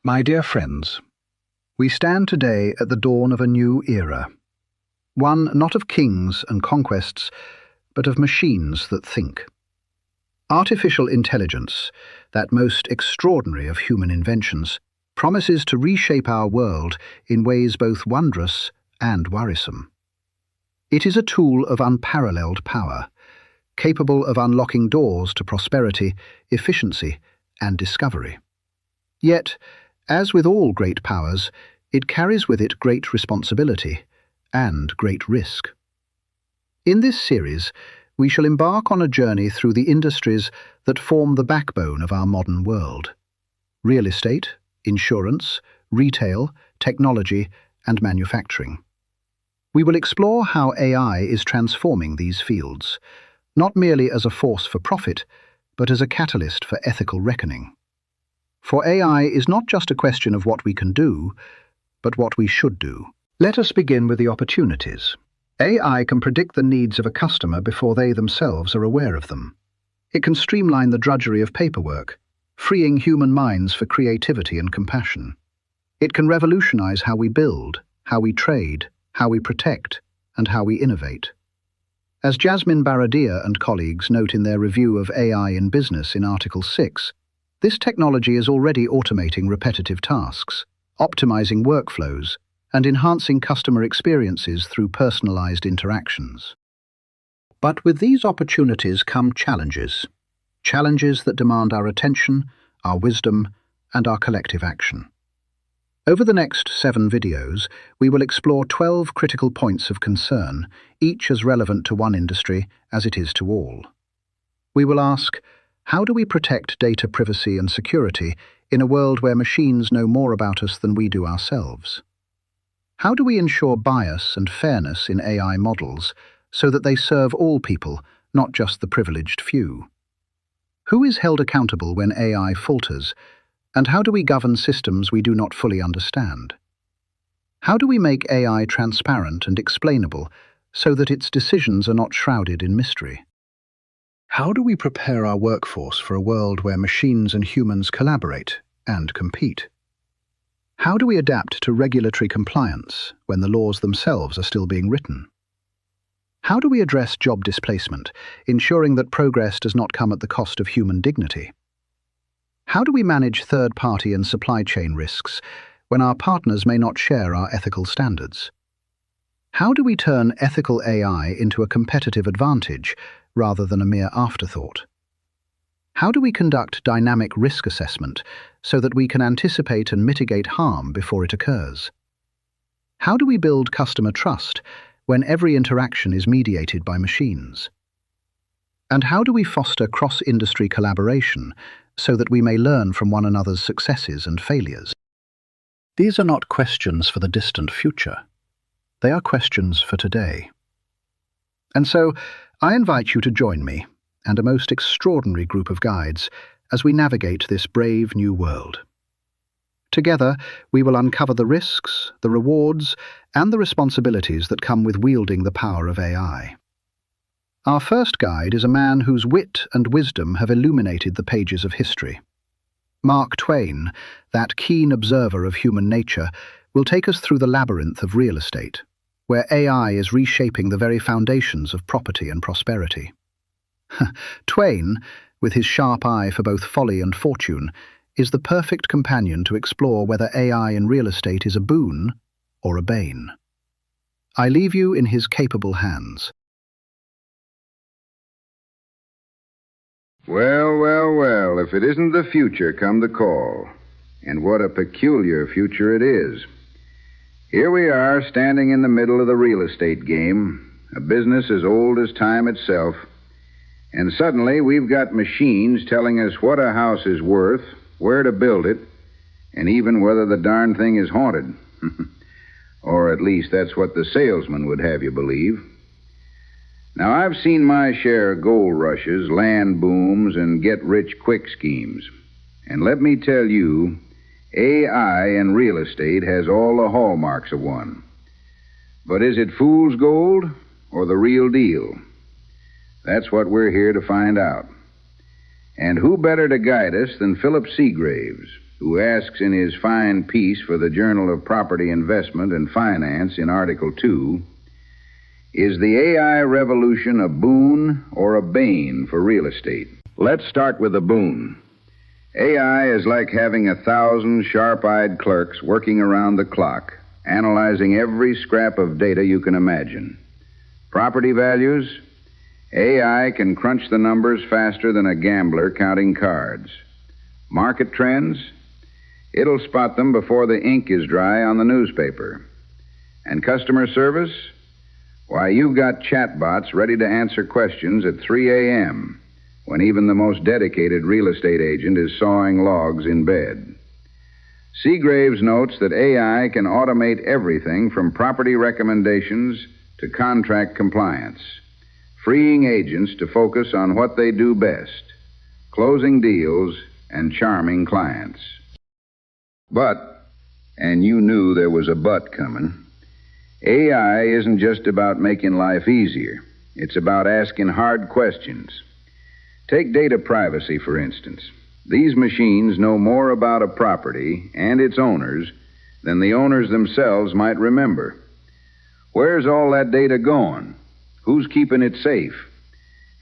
My dear friends, we stand today at the dawn of a new era, one not of kings and conquests, but of machines that think. Artificial intelligence, that most extraordinary of human inventions, promises to reshape our world in ways both wondrous and worrisome. It is a tool of unparalleled power, capable of unlocking doors to prosperity, efficiency, and discovery. Yet, as with all great powers, it carries with it great responsibility and great risk. In this series, we shall embark on a journey through the industries that form the backbone of our modern world: real estate, insurance, retail, technology, and manufacturing. We will explore how AI is transforming these fields, not merely as a force for profit, but as a catalyst for ethical reckoning. For AI is not just a question of what we can do, but what we should do. Let us begin with the opportunities. AI can predict the needs of a customer before they themselves are aware of them. It can streamline the drudgery of paperwork, freeing human minds for creativity and compassion. It can revolutionize how we build, how we trade, how we protect, and how we innovate. As Jasmine Baradia and colleagues note in their review of AI in Business in Article 6, this technology is already automating repetitive tasks, optimizing workflows, and enhancing customer experiences through personalized interactions. But with these opportunities come challenges that demand our attention, our wisdom, and our collective action. Over the next 7 videos, we will explore 12 critical points of concern, each as relevant to one industry as it is to all. We will ask, how do we protect data privacy and security in a world where machines know more about us than we do ourselves? How do we ensure bias and fairness in AI models so that they serve all people, not just the privileged few? Who is held accountable when AI falters? And how do we govern systems we do not fully understand? How do we make AI transparent and explainable so that its decisions are not shrouded in mystery? How do we prepare our workforce for a world where machines and humans collaborate and compete? How do we adapt to regulatory compliance when the laws themselves are still being written? How do we address job displacement, ensuring that progress does not come at the cost of human dignity? How do we manage third-party and supply chain risks when our partners may not share our ethical standards? How do we turn ethical AI into a competitive advantage rather than a mere afterthought? How do we conduct dynamic risk assessment so that we can anticipate and mitigate harm before it occurs? How do we build customer trust when every interaction is mediated by machines? And how do we foster cross-industry collaboration so that we may learn from one another's successes and failures? These are not questions for the distant future. They are questions for today. And so, I invite you to join me and a most extraordinary group of guides as we navigate this brave new world. Together, we will uncover the risks, the rewards, and the responsibilities that come with wielding the power of AI. Our first guide is a man whose wit and wisdom have illuminated the pages of history. Mark Twain, that keen observer of human nature, will take us through the labyrinth of real estate, where AI is reshaping the very foundations of property and prosperity. Twain, with his sharp eye for both folly and fortune, is the perfect companion to explore whether AI in real estate is a boon or a bane. I leave you in his capable hands. Well, if it isn't the future come the call. And what a peculiar future it is. Here we are, standing in the middle of the real estate game, a business as old as time itself, and suddenly we've got machines telling us what a house is worth, where to build it, and even whether the darn thing is haunted. Or at least that's what the salesman would have you believe. Now, I've seen my share of gold rushes, land booms, and get-rich-quick schemes. And let me tell you, AI in real estate has all the hallmarks of one. But is it fool's gold or the real deal? That's what we're here to find out. And who better to guide us than Philip Seagraves, who asks in his fine piece for the Journal of Property Investment and Finance in Article 2, is the AI revolution a boon or a bane for real estate? Let's start with the boon. AI is like having 1,000 sharp-eyed clerks working around the clock, analyzing every scrap of data you can imagine. Property values? AI can crunch the numbers faster than a gambler counting cards. Market trends? It'll spot them before the ink is dry on the newspaper. And customer service? Why, you've got chatbots ready to answer questions at 3 a.m., when even the most dedicated real estate agent is sawing logs in bed. Seagraves notes that AI can automate everything from property recommendations to contract compliance, freeing agents to focus on what they do best, closing deals and charming clients. But, and you knew there was a but coming, AI isn't just about making life easier. It's about asking hard questions. Take data privacy, for instance. These machines know more about a property and its owners than the owners themselves might remember. Where's all that data going? Who's keeping it safe?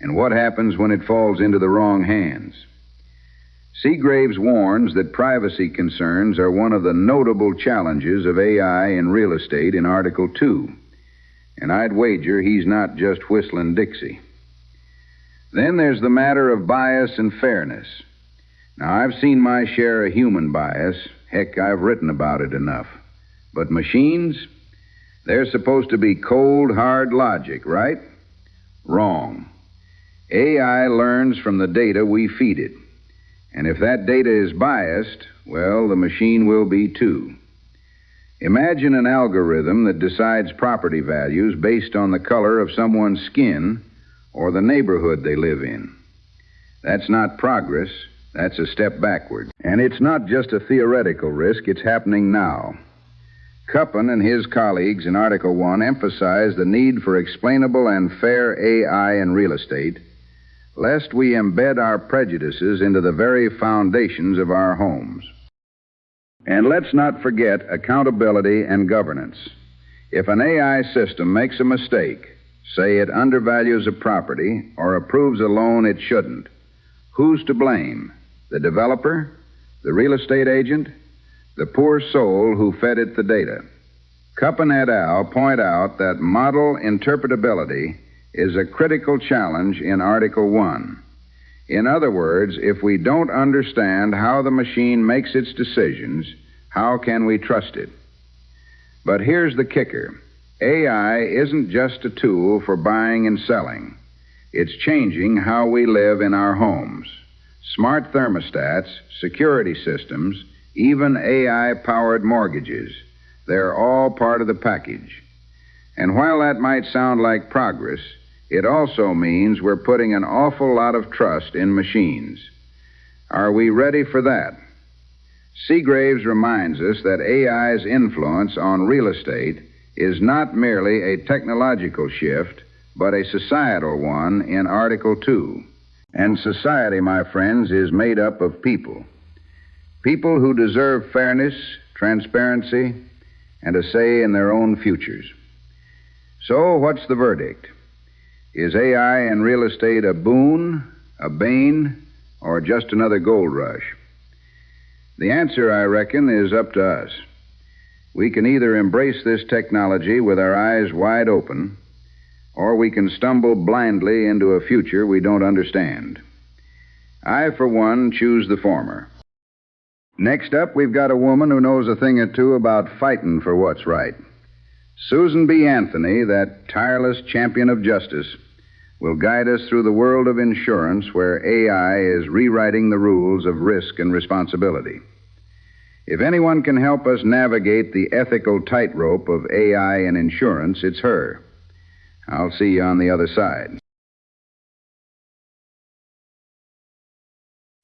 And what happens when it falls into the wrong hands? Seagraves warns that privacy concerns are one of the notable challenges of AI in real estate in Article 2. And I'd wager he's not just whistling Dixie. Then there's the matter of bias and fairness. Now, I've seen my share of human bias. Heck, I've written about it enough. But machines? They're supposed to be cold, hard logic, right? Wrong. AI learns from the data we feed it. And if that data is biased, well, the machine will be too. Imagine an algorithm that decides property values based on the color of someone's skin or the neighborhood they live in. That's not progress. That's a step backward. And it's not just a theoretical risk. It's happening now. Cuppen and his colleagues in Article 1 emphasize the need for explainable and fair AI in real estate, lest we embed our prejudices into the very foundations of our homes. And let's not forget accountability and governance. If an AI system makes a mistake, say it undervalues a property or approves a loan it shouldn't, who's to blame? The developer? The real estate agent? The poor soul who fed it the data? Cuppen et al. Point out that model interpretability is a critical challenge in Article 1. In other words, if we don't understand how the machine makes its decisions, how can we trust it? But here's the kicker. AI isn't just a tool for buying and selling. It's changing how we live in our homes. Smart thermostats, security systems, even AI-powered mortgages, they're all part of the package. And while that might sound like progress, it also means we're putting an awful lot of trust in machines. Are we ready for that? Seagraves reminds us that AI's influence on real estate is not merely a technological shift, but a societal one in Article 2. And society, my friends, is made up of people. People who deserve fairness, transparency, and a say in their own futures. So, what's the verdict? Is AI in real estate a boon, a bane, or just another gold rush? The answer, I reckon, is up to us. We can either embrace this technology with our eyes wide open, or we can stumble blindly into a future we don't understand. I, for one, choose the former. Next up, we've got a woman who knows a thing or two about fighting for what's right. Susan B. Anthony, that tireless champion of justice, will guide us through the world of insurance where AI is rewriting the rules of risk and responsibility. If anyone can help us navigate the ethical tightrope of AI in insurance, it's her. I'll see you on the other side.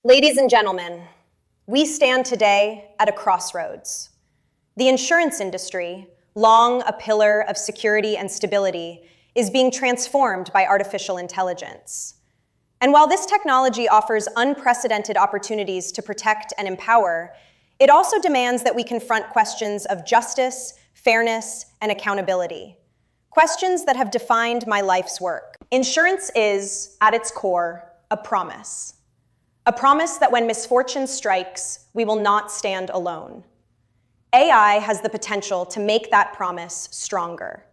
Ladies and gentlemen, we stand today at a crossroads. The insurance industry, long a pillar of security and stability, is being transformed by artificial intelligence. And while this technology offers unprecedented opportunities to protect and empower, It also demands that we confront questions of justice, fairness, and accountability. Questions that have defined my life's work. Insurance is, at its core, a promise. A promise that when misfortune strikes, we will not stand alone. AI has the potential to make that promise stronger.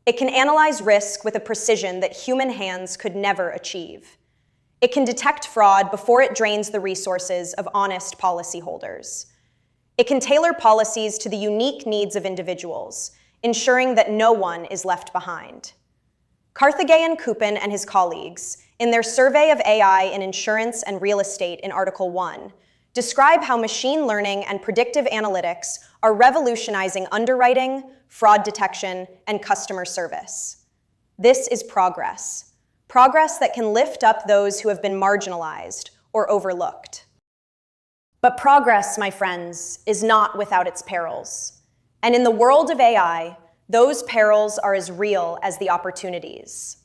It can analyze risk with a precision that human hands could never achieve. It can detect fraud before it drains the resources of honest policyholders. It can tailor policies to the unique needs of individuals, ensuring that no one is left behind. Karthikeyan and his colleagues, in their survey of AI in insurance and real estate in Article 1, describe how machine learning and predictive analytics are revolutionizing underwriting, fraud detection, and customer service. This is progress. Progress that can lift up those who have been marginalized or overlooked. But progress, my friends, is not without its perils. And in the world of AI, those perils are as real as the opportunities.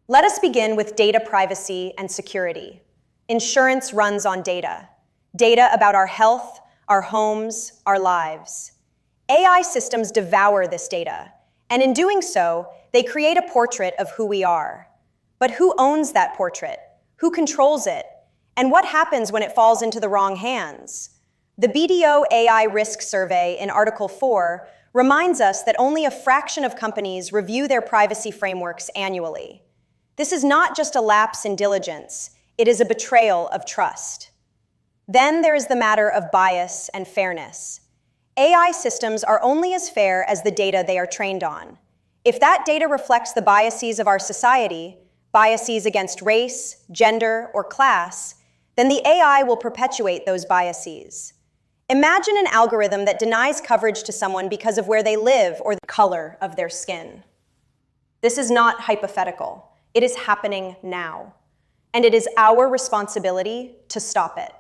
Let us begin with data privacy and security. Insurance runs on data. Data about our health, our homes, our lives. AI systems devour this data, and in doing so, they create a portrait of who we are. But who owns that portrait? Who controls it? And what happens when it falls into the wrong hands? The BDO AI Risk Survey in Article 4 reminds us that only a fraction of companies review their privacy frameworks annually. This is not just a lapse in diligence, it is a betrayal of trust. Then there is the matter of bias and fairness. AI systems are only as fair as the data they are trained on. If that data reflects the biases of our society, biases against race, gender, or class, then the AI will perpetuate those biases. Imagine an algorithm that denies coverage to someone because of where they live or the color of their skin. This is not hypothetical. It is happening now. And it is our responsibility to stop it.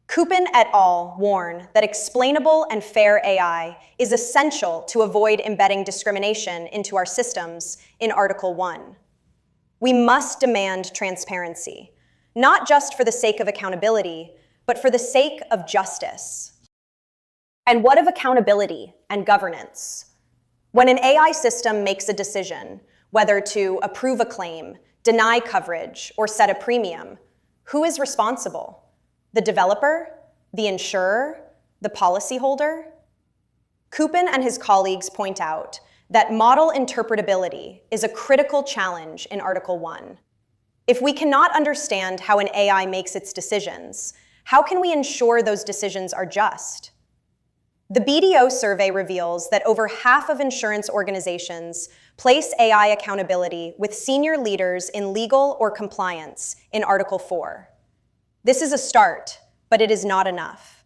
Kupin et al. Warn that explainable and fair AI is essential to avoid embedding discrimination into our systems in Article 1. We must demand transparency, not just for the sake of accountability, but for the sake of justice. And what of accountability and governance? When an AI system makes a decision, whether to approve a claim, deny coverage, or set a premium, who is responsible? The developer? The insurer? The policyholder? Kupin and his colleagues point out that model interpretability is a critical challenge in Article 1. If we cannot understand how an AI makes its decisions, how can we ensure those decisions are just? The BDO survey reveals that over half of insurance organizations place AI accountability with senior leaders in legal or compliance in Article 4. This is a start, but it is not enough.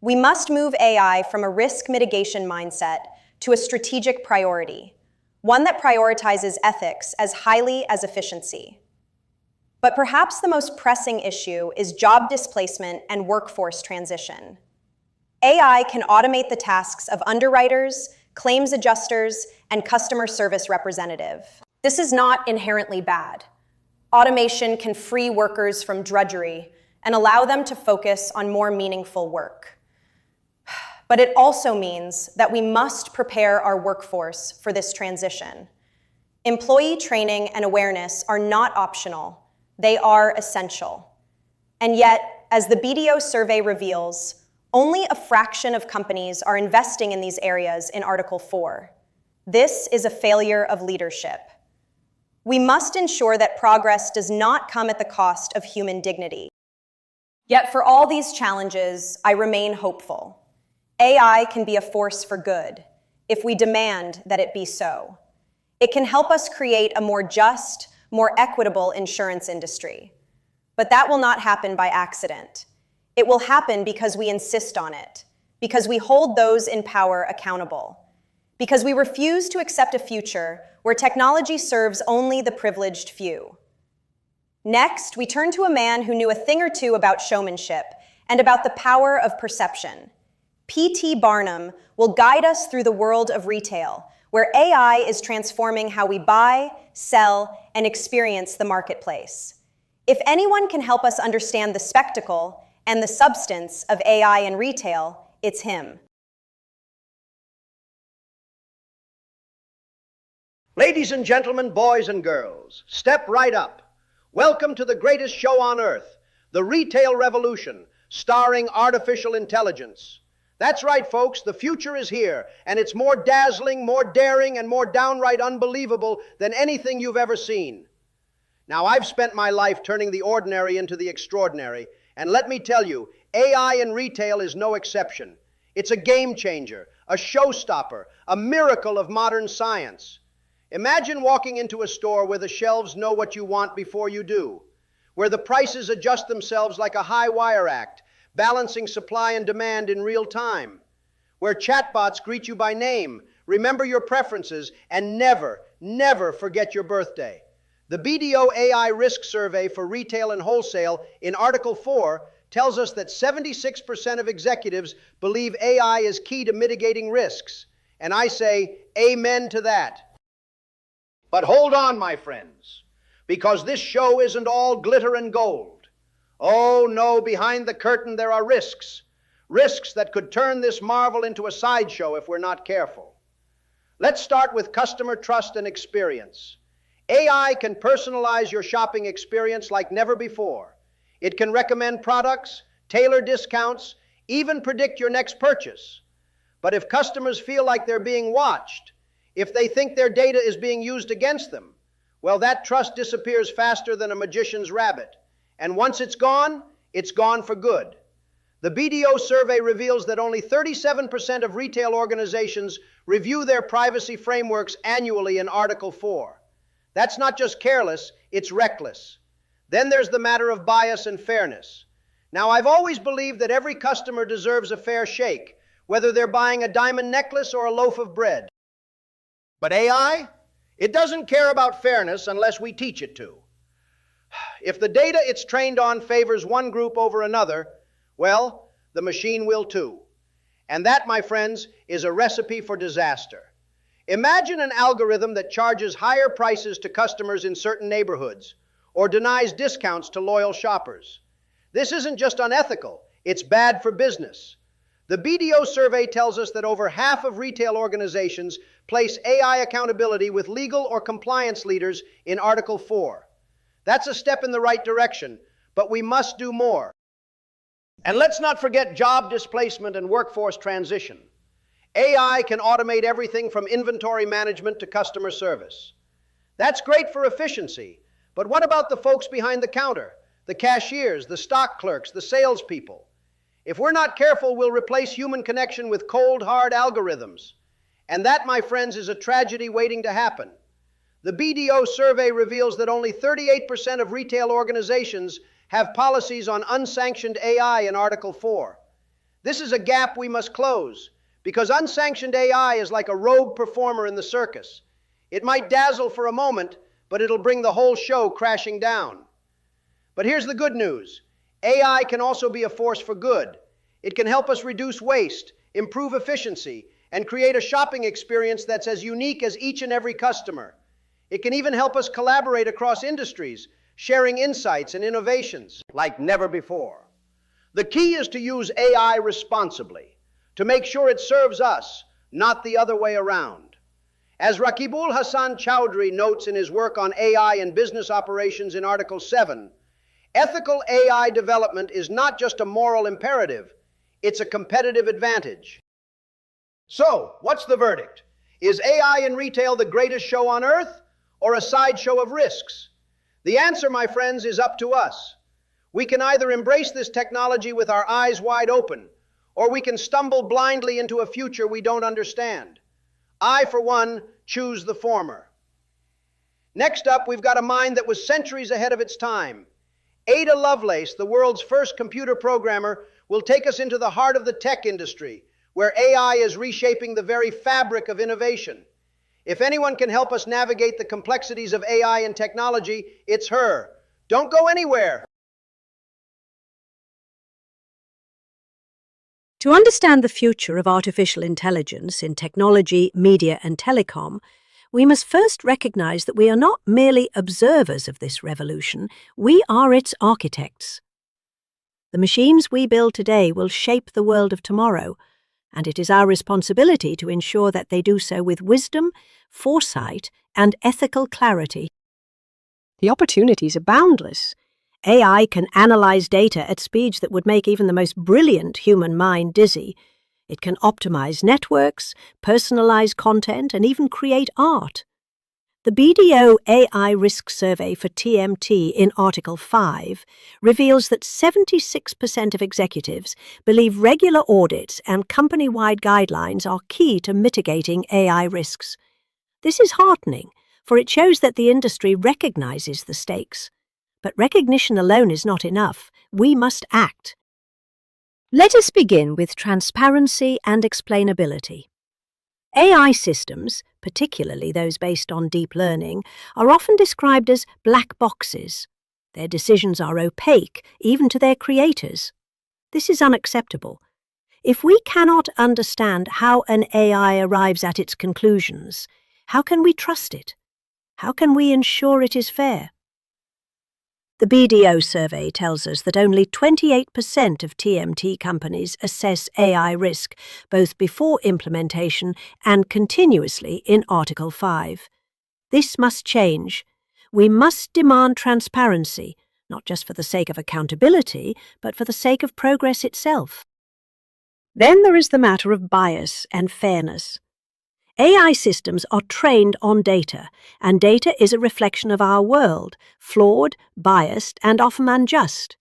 We must move AI from a risk mitigation mindset to a strategic priority, one that prioritizes ethics as highly as efficiency. But perhaps the most pressing issue is job displacement and workforce transition. AI can automate the tasks of underwriters, claims adjusters, and customer service representative. This is not inherently bad. Automation can free workers from drudgery and allow them to focus on more meaningful work. But it also means that we must prepare our workforce for this transition. Employee training and awareness are not optional. They are essential. And yet, as the BDO survey reveals, only a fraction of companies are investing in these areas in Article 4. This is a failure of leadership. We must ensure that progress does not come at the cost of human dignity. Yet for all these challenges, I remain hopeful. AI can be a force for good if we demand that it be so. It can help us create a more just, more equitable insurance industry. But that will not happen by accident. It will happen because we insist on it, because we hold those in power accountable, because we refuse to accept a future where technology serves only the privileged few. Next, we turn to a man who knew a thing or two about showmanship and about the power of perception. P.T. Barnum will guide us through the world of retail, where AI is transforming how we buy, sell, and experience the marketplace. If anyone can help us understand the spectacle and the substance of AI in retail, it's him. Ladies and gentlemen, boys and girls, step right up. Welcome to the greatest show on earth, the Retail Revolution, starring artificial intelligence. That's right, folks, the future is here, and it's more dazzling, more daring, and more downright unbelievable than anything you've ever seen. Now, I've spent my life turning the ordinary into the extraordinary, and let me tell you, AI in retail is no exception. It's a game changer, a showstopper, a miracle of modern science. Imagine walking into a store where the shelves know what you want before you do, where the prices adjust themselves like a high wire act, balancing supply and demand in real time, where chatbots greet you by name, remember your preferences, and never, never forget your birthday. The BDO AI Risk Survey for Retail and Wholesale in Article 4 tells us that 76% of executives believe AI is key to mitigating risks. And I say, amen to that. But hold on, my friends, because this show isn't all glitter and gold. Oh no, behind the curtain there are risks. Risks that could turn this marvel into a sideshow if we're not careful. Let's start with customer trust and experience. AI can personalize your shopping experience like never before. It can recommend products, tailor discounts, even predict your next purchase. But if customers feel like they're being watched, if they think their data is being used against them, well, that trust disappears faster than a magician's rabbit. And once it's gone for good. The BDO survey reveals that only 37% of retail organizations review their privacy frameworks annually in Article 4. That's not just careless, it's reckless. Then there's the matter of bias and fairness. Now, I've always believed that every customer deserves a fair shake, whether they're buying a diamond necklace or a loaf of bread. But AI, it doesn't care about fairness unless we teach it to. If the data it's trained on favors one group over another, well, the machine will too. And that, my friends, is a recipe for disaster. Imagine an algorithm that charges higher prices to customers in certain neighborhoods or denies discounts to loyal shoppers. This isn't just unethical, it's bad for business. The BDO survey tells us that over half of retail organizations place AI accountability with legal or compliance leaders in Article 4. That's a step in the right direction, but we must do more. And let's not forget job displacement and workforce transition. AI can automate everything from inventory management to customer service. That's great for efficiency, but what about the folks behind the counter, the cashiers, the stock clerks, the salespeople? If we're not careful, we'll replace human connection with cold, hard algorithms. And that, my friends, is a tragedy waiting to happen. The BDO survey reveals that only 38% of retail organizations have policies on unsanctioned AI in Article 4. This is a gap we must close, because unsanctioned AI is like a rogue performer in the circus. It might dazzle for a moment, but it'll bring the whole show crashing down. But here's the good news. AI can also be a force for good. It can help us reduce waste, improve efficiency, and create a shopping experience that's as unique as each and every customer. It can even help us collaborate across industries, sharing insights and innovations like never before. The key is to use AI responsibly, to make sure it serves us, not the other way around. As Rakibul Hassan Chowdhury notes in his work on AI and business operations in Article 7, ethical AI development is not just a moral imperative, it's a competitive advantage. So, what's the verdict? Is AI in retail the greatest show on earth, or a sideshow of risks? The answer, my friends, is up to us. We can either embrace this technology with our eyes wide open, or we can stumble blindly into a future we don't understand. I, for one, choose the former. Next up, we've got a mind that was centuries ahead of its time. Ada Lovelace, the world's first computer programmer, will take us into the heart of the tech industry, where AI is reshaping the very fabric of innovation. If anyone can help us navigate the complexities of AI and technology, it's her. Don't go anywhere. To understand the future of artificial intelligence in technology, media, and telecom, we must first recognize that we are not merely observers of this revolution, we are its architects. The machines we build today will shape the world of tomorrow, and it is our responsibility to ensure that they do so with wisdom, foresight, and ethical clarity. The opportunities are boundless. AI can analyze data at speeds that would make even the most brilliant human mind dizzy. It can optimize networks, personalize content, and even create art. The BDO AI Risk Survey for TMT in Article 5 reveals that 76% of executives believe regular audits and company-wide guidelines are key to mitigating AI risks. This is heartening, for it shows that the industry recognizes the stakes. But recognition alone is not enough. We must act. Let us begin with transparency and explainability. AI systems, particularly those based on deep learning, are often described as black boxes. Their decisions are opaque, even to their creators. This is unacceptable. If we cannot understand how an AI arrives at its conclusions, how can we trust it? How can we ensure it is fair? The BDO survey tells us that only 28% of TMT companies assess AI risk, both before implementation and continuously in Article 5. This must change. We must demand transparency, not just for the sake of accountability, but for the sake of progress itself. Then there is the matter of bias and fairness. AI systems are trained on data, and data is a reflection of our world, flawed, biased, and often unjust.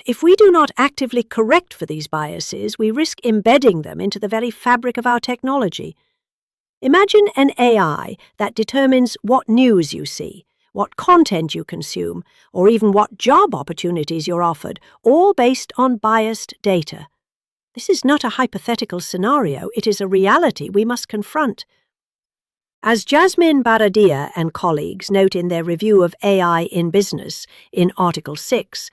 If we do not actively correct for these biases, we risk embedding them into the very fabric of our technology. Imagine an AI that determines what news you see, what content you consume, or even what job opportunities you're offered, all based on biased data. This is not a hypothetical scenario, it is a reality we must confront. As Jasmine Baradia and colleagues note in their review of AI in business in Article 6,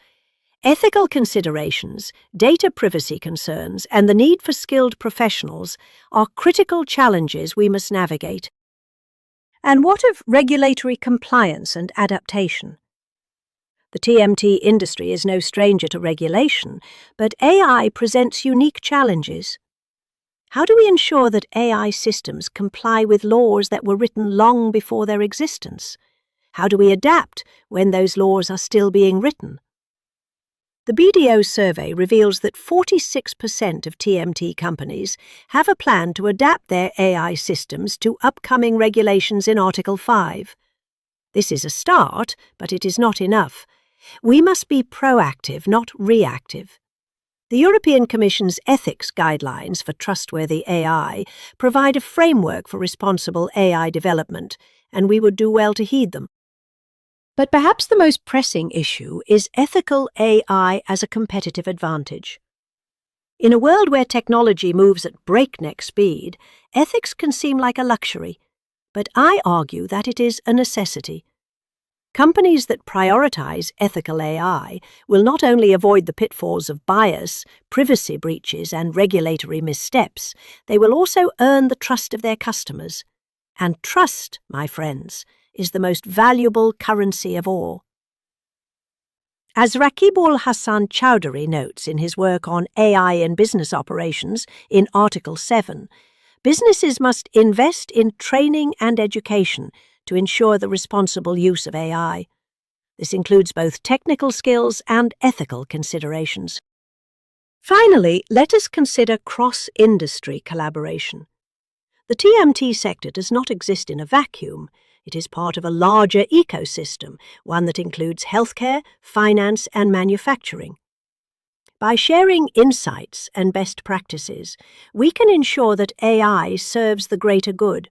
ethical considerations, data privacy concerns, and the need for skilled professionals are critical challenges we must navigate. And what of regulatory compliance and adaptation? The TMT industry is no stranger to regulation, but AI presents unique challenges. How do we ensure that AI systems comply with laws that were written long before their existence? How do we adapt when those laws are still being written? The BDO survey reveals that 46% of TMT companies have a plan to adapt their AI systems to upcoming regulations in Article 5. This is a start, but it is not enough. We must be proactive, not reactive. The European Commission's ethics guidelines for trustworthy AI provide a framework for responsible AI development, and we would do well to heed them. But perhaps the most pressing issue is ethical AI as a competitive advantage. In a world where technology moves at breakneck speed, ethics can seem like a luxury, but I argue that it is a necessity. Companies that prioritize ethical AI will not only avoid the pitfalls of bias, privacy breaches, and regulatory missteps, they will also earn the trust of their customers. And trust, my friends, is the most valuable currency of all. As Rakibul Hassan Chowdhury notes in his work on AI in business operations in Article 7, businesses must invest in training and education to ensure the responsible use of AI. This includes both technical skills and ethical considerations. Finally, let us consider cross-industry collaboration. The TMT sector does not exist in a vacuum. It is part of a larger ecosystem, one that includes healthcare, finance, and manufacturing. By sharing insights and best practices, we can ensure that AI serves the greater good.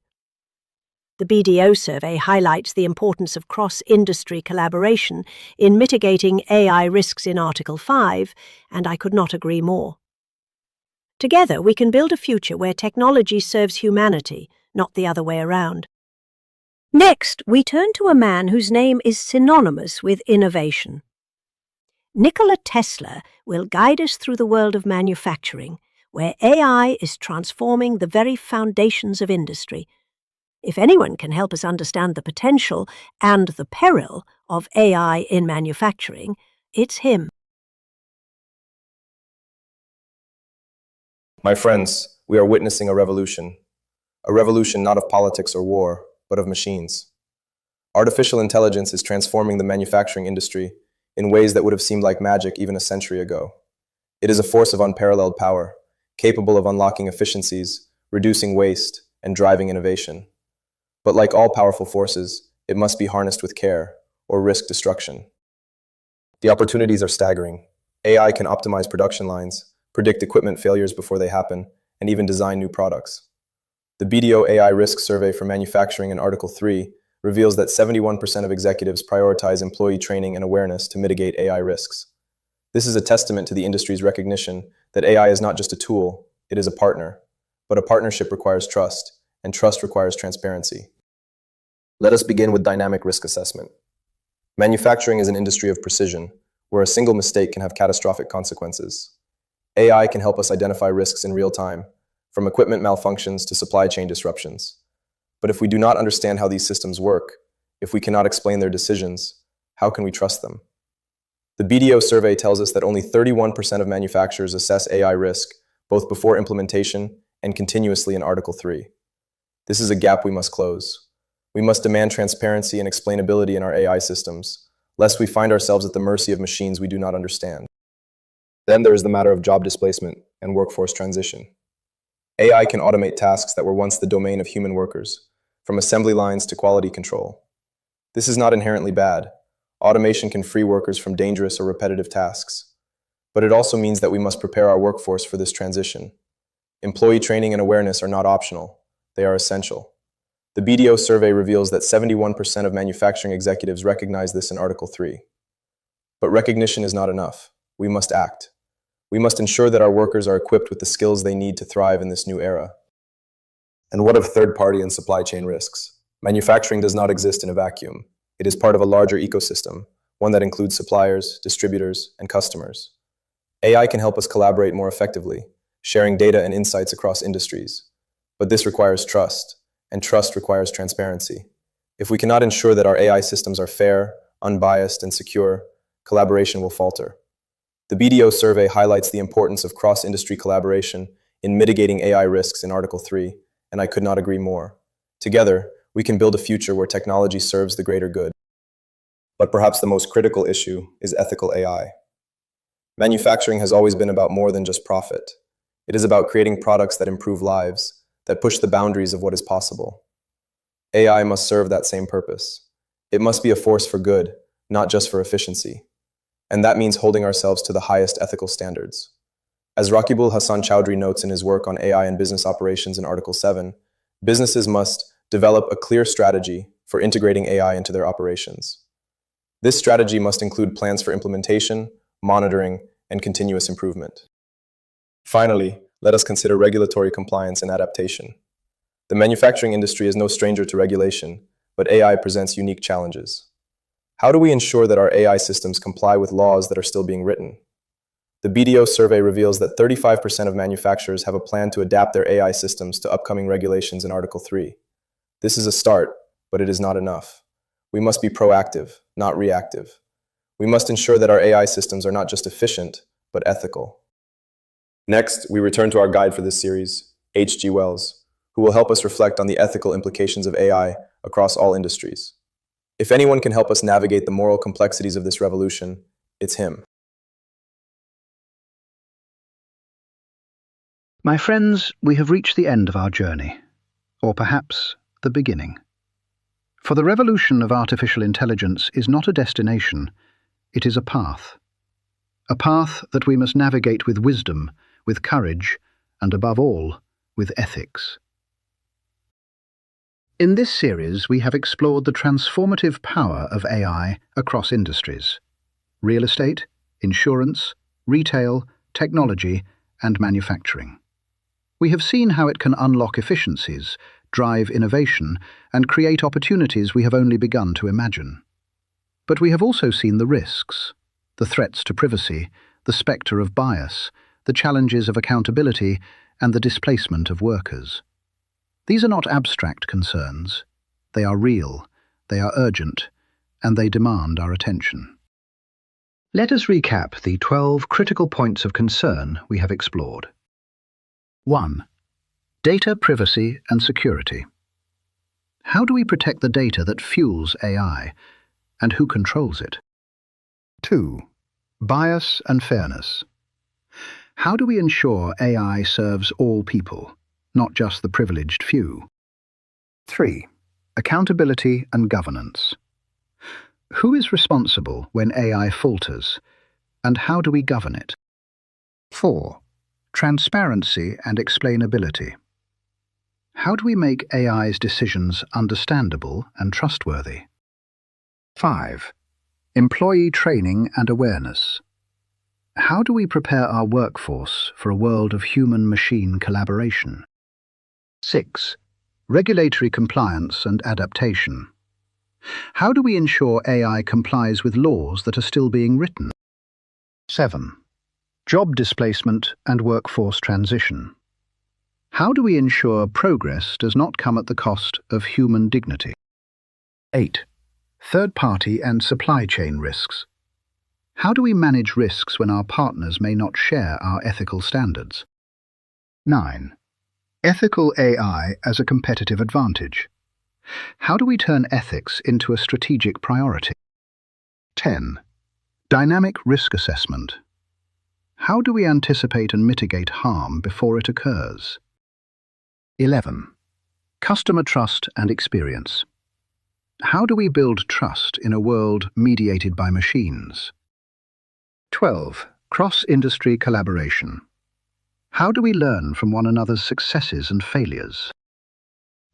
The BDO survey highlights the importance of cross-industry collaboration in mitigating AI risks in Article 5, and I could not agree more. Together, we can build a future where technology serves humanity, not the other way around. Next, we turn to a man whose name is synonymous with innovation. Nikola Tesla will guide us through the world of manufacturing, where AI is transforming the very foundations of industry. If anyone can help us understand the potential and the peril of AI in manufacturing, it's him. My friends, we are witnessing a revolution not of politics or war, but of machines. Artificial intelligence is transforming the manufacturing industry in ways that would have seemed like magic even a century ago. It is a force of unparalleled power, capable of unlocking efficiencies, reducing waste, and driving innovation. But like all powerful forces, it must be harnessed with care, or risk destruction. The opportunities are staggering. AI can optimize production lines, predict equipment failures before they happen, and even design new products. The BDO AI Risk Survey for Manufacturing in Article 3 reveals that 71% of executives prioritize employee training and awareness to mitigate AI risks. This is a testament to the industry's recognition that AI is not just a tool, it is a partner. But a partnership requires trust, and trust requires transparency. Let us begin with dynamic risk assessment. Manufacturing is an industry of precision, where a single mistake can have catastrophic consequences. AI can help us identify risks in real time, from equipment malfunctions to supply chain disruptions. But if we do not understand how these systems work, if we cannot explain their decisions, how can we trust them? The BDO survey tells us that only 31% of manufacturers assess AI risk, both before implementation and continuously in Article 3. This is a gap we must close. We must demand transparency and explainability in our AI systems, lest we find ourselves at the mercy of machines we do not understand. Then there is the matter of job displacement and workforce transition. AI can automate tasks that were once the domain of human workers, from assembly lines to quality control. This is not inherently bad. Automation can free workers from dangerous or repetitive tasks. But it also means that we must prepare our workforce for this transition. Employee training and awareness are not optional. They are essential. The BDO survey reveals that 71% of manufacturing executives recognize this in Article 3. But recognition is not enough. We must act. We must ensure that our workers are equipped with the skills they need to thrive in this new era. And what of third-party and supply chain risks? Manufacturing does not exist in a vacuum. It is part of a larger ecosystem, one that includes suppliers, distributors, and customers. AI can help us collaborate more effectively, sharing data and insights across industries. But this requires trust, and trust requires transparency. If we cannot ensure that our AI systems are fair, unbiased, and secure, collaboration will falter. The BDO survey highlights the importance of cross-industry collaboration in mitigating AI risks in Article 3, and I could not agree more. Together, we can build a future where technology serves the greater good. But perhaps the most critical issue is ethical AI. Manufacturing has always been about more than just profit. It is about creating products that improve lives, that push the boundaries of what is possible. AI must serve that same purpose. It must be a force for good, not just for efficiency. And that means holding ourselves to the highest ethical standards. As Rakibul Hassan Chowdhury notes in his work on AI and business operations in Article 7, businesses must develop a clear strategy for integrating AI into their operations. This strategy must include plans for implementation, monitoring, and continuous improvement. Finally, let us consider regulatory compliance and adaptation. The manufacturing industry is no stranger to regulation, but AI presents unique challenges. How do we ensure that our AI systems comply with laws that are still being written? The BDO survey reveals that 35% of manufacturers have a plan to adapt their AI systems to upcoming regulations in Article 3. This is a start, but it is not enough. We must be proactive, not reactive. We must ensure that our AI systems are not just efficient, but ethical. Next, we return to our guide for this series, H.G. Wells, who will help us reflect on the ethical implications of AI across all industries. If anyone can help us navigate the moral complexities of this revolution, it's him. My friends, we have reached the end of our journey, or perhaps the beginning. For the revolution of artificial intelligence is not a destination, it is a path. A path that we must navigate with wisdom, with courage, and above all, with ethics. In this series, we have explored the transformative power of AI across industries: real estate, insurance, retail, technology, and manufacturing. We have seen how it can unlock efficiencies, drive innovation, and create opportunities we have only begun to imagine. But we have also seen the risks, the threats to privacy, the spectre of bias, the challenges of accountability, and the displacement of workers. These are not abstract concerns. They are real, they are urgent, and they demand our attention. Let us recap the 12 critical points of concern we have explored. 1. Data privacy and security. How do we protect the data that fuels AI, and who controls it? 2. Bias and fairness. How do we ensure AI serves all people, not just the privileged few? 3. Accountability and governance. Who is responsible when AI falters, and how do we govern it? 4. Transparency and explainability. How do we make AI's decisions understandable and trustworthy? 5. Employee training and awareness. How do we prepare our workforce for a world of human-machine collaboration? 6. Regulatory compliance and adaptation. How do we ensure AI complies with laws that are still being written? 7. Job displacement and workforce transition. How do we ensure progress does not come at the cost of human dignity? 8. Third-party and supply chain risks. How do we manage risks when our partners may not share our ethical standards? 9. Ethical AI as a competitive advantage. How do we turn ethics into a strategic priority? 10. Dynamic risk assessment. How do we anticipate and mitigate harm before it occurs? 11. Customer trust and experience. How do we build trust in a world mediated by machines? 12. Cross-industry collaboration. How do we learn from one another's successes and failures?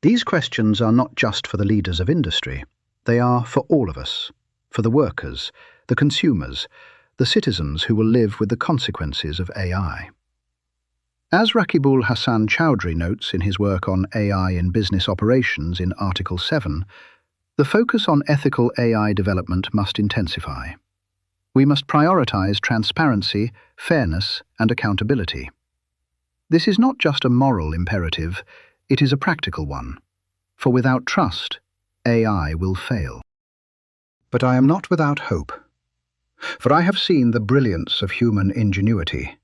These questions are not just for the leaders of industry. They are for all of us, for the workers, the consumers, the citizens who will live with the consequences of AI. As Rakibul Hassan Chowdhury notes in his work on AI in business operations in Article 7, the focus on ethical AI development must intensify. We must prioritize transparency, fairness, and accountability. This is not just a moral imperative, it is a practical one. For without trust, AI will fail. But I am not without hope. For I have seen the brilliance of human ingenuity,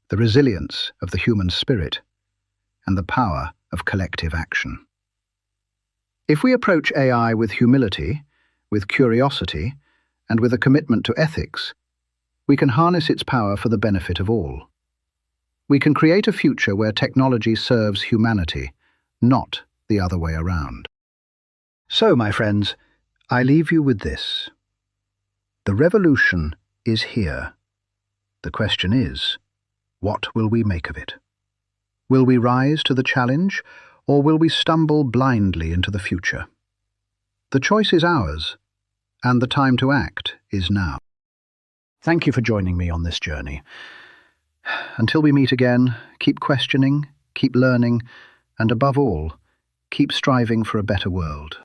the resilience of the human spirit, and the power of collective action. If we approach AI with humility, with curiosity, and with a commitment to ethics, we can harness its power for the benefit of all. We can create a future where technology serves humanity, not the other way around. So, my friends, I leave you with this. The revolution is here. The question is, what will we make of it? Will we rise to the challenge, or will we stumble blindly into the future? The choice is ours, and the time to act is now. Thank you for joining me on this journey. Until we meet again, keep questioning, keep learning, and above all, keep striving for a better world.